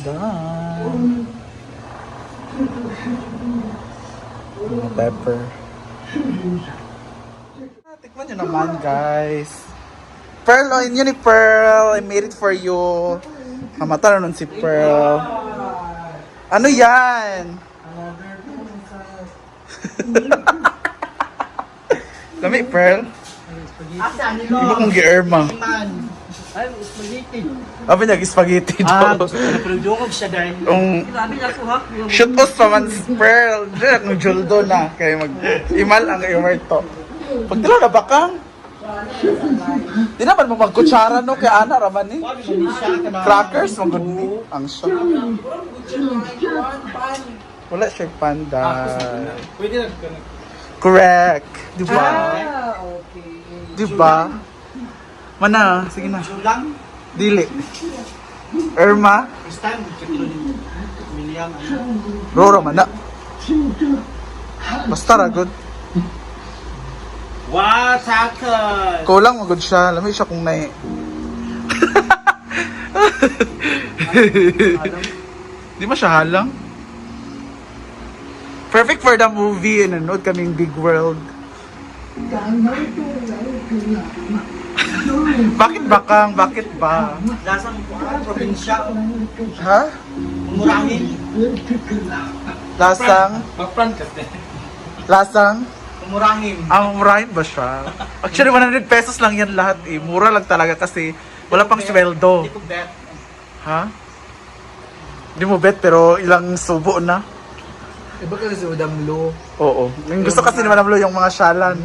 Done. Mga pepper. Tikman nyo naman, guys. Pearl, oh, yun ni Pearl. I made it for you. Mamata na nun si Pearl. Ano yan? Lami, Pearl? Iba kong gi-erma. Ay, spaghetti. Abi nag-spaghetti daw. Gusto ko na pinagdungog siya dahil. Grabe na ako ha. Shoot us pa man si Pearl. Diyan akong juldo na. Kaya mag-imal ang iwarto. Pag tila na bakang. Di naman mo magkutsara no. Kaya ana raman ni. Crackers, magod ni. Ang siya. Wala siya panda. Pwede na. Correct. Di ba? Okay. Di ba? Mana? Sige na. Sulang. Dili. Irma. Stand. Miliang. Roro man na. Basta ragod. Wow, takas. Kulang magod siya. Lamig siya kung nai. Di ba siya halang? Perfect for the movie. Nanood kaming Big World. Bakit bakang? Bakit ba? Lasang probinsya. Ha? Umurangin. Lasang? Mag-front kasi. Lasang? Umurangin. Murahin ba siya? Actually, 100 pesos lang yan lahat eh. Mura lang talaga kasi wala pang sweldo. Hindi ko bet. Ha? Hindi mo bet pero ilang subo na. Iba ka sa Udamlo. Oo. Yung gusto kasi naman namlo yung mga shalan.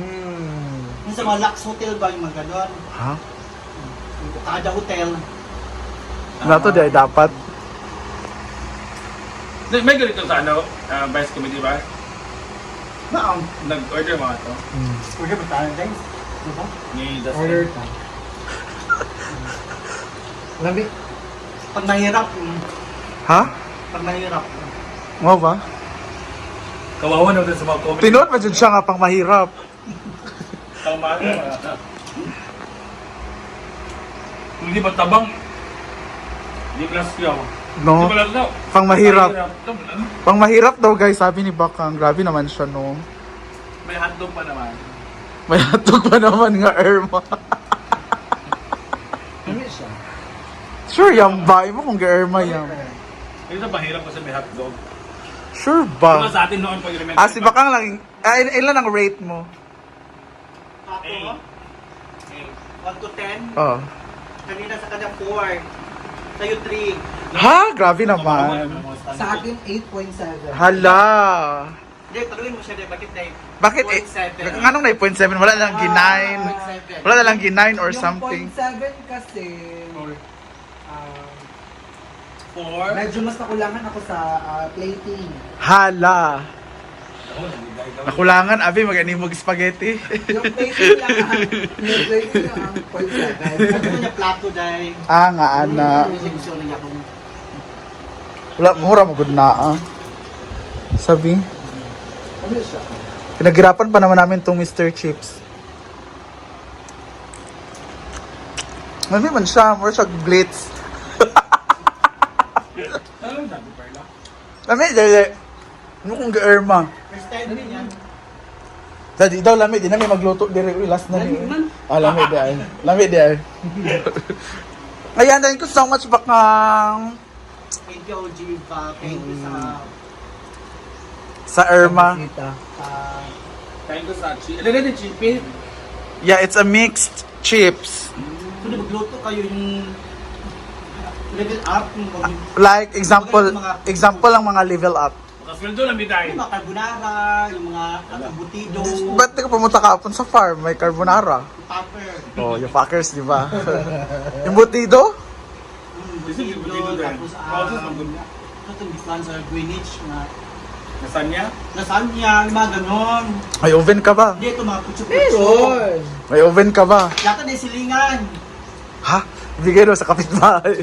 Yung sa mga Lux Hotel ba yung mga ganon? Ha? Kada hotel. Nato di dapat. May ganito sa ano, Vice Committee ba? Naam. Nag-order mga to. Order ba tayo guys? Diba? Ni Dustin. Order ta. Lambi. Pag nahirap. Ha? Pag nahirap. Mo ba? Kawawa na sa mga comment. Tinuot pa dyan siya nga pang mahirap. Tama na. Kung hindi matabang, hindi plus yaw. No? Hindi daw. Pang mahirap. Pang mahirap daw guys, sabi ni Bakang. Grabe naman siya no. May hotdog pa naman. May hatog pa naman nga Irma. Ano siya? Sure yan ba? Imo kung ga-Irma yan. Ito mahirap kasi may hotdog. Sure Diba ba? sa atin noon pag elementary? Ah, si Bakang lang. Ilan ang rate mo? Ako? 1 to 10. Oh. Kanina sa kanya 4. Sa'yo 3. Ha? Grabe naman. Sa akin 8.7. Hala. Hindi, taluin mo siya din. Bakit na Bakit? 0.7. Anong na 0.7? Wala lang G9. Wala na lang G9 or Yung something. 0.7 kasi, 4. medyo mas nakulangan ako sa plating. Hala. Nakulangan, abi, mag-animog spaghetti. Yung plating lang yung plating lang ang 0.7. Ano niya plato dahil? Ah, nga, ana. Seksyon niya kung Wala, mura mo good na, ah. Sabi, Ano siya? pinaghirapan pa naman namin tong Mr. Chips. Mami man siya, mura siya glitz. Lami, dali. Ano kung ga-Irma? first time din yan. Dadi daw lami, di na may magluto diri last na ni. Ah, lami di ay. Lami di ay. Ayan, thank you so much Bakang. Thank you, OG pa. Thank you Sa Irma. Kain ko sa chi. Ano na yung chippy? Yeah, it's a mixed chips. Kung magluto kayo yung level up, yung Like example lang mga level up. Makasweldo lang bitay. mga carbonara, yung mga butido, Ba't di ka pumunta kahapon sa farm? May carbonara. tupper, Oh, yung Packers, di ba? Yung butido? butido, tapos itong gitlan sa Greenwich, na Nasanya? lasagna, yung mga ganon. May oven ka ba? Hindi, ito mga kutso-kutso. May oven ka ba? Yata na yung silingan. Ha? Bigay daw sa kapitbahay.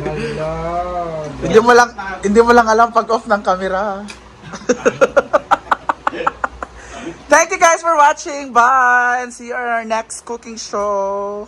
Hindi mo lang alam pag off ng camera. Thank you guys for watching. Bye and see you on our next cooking show.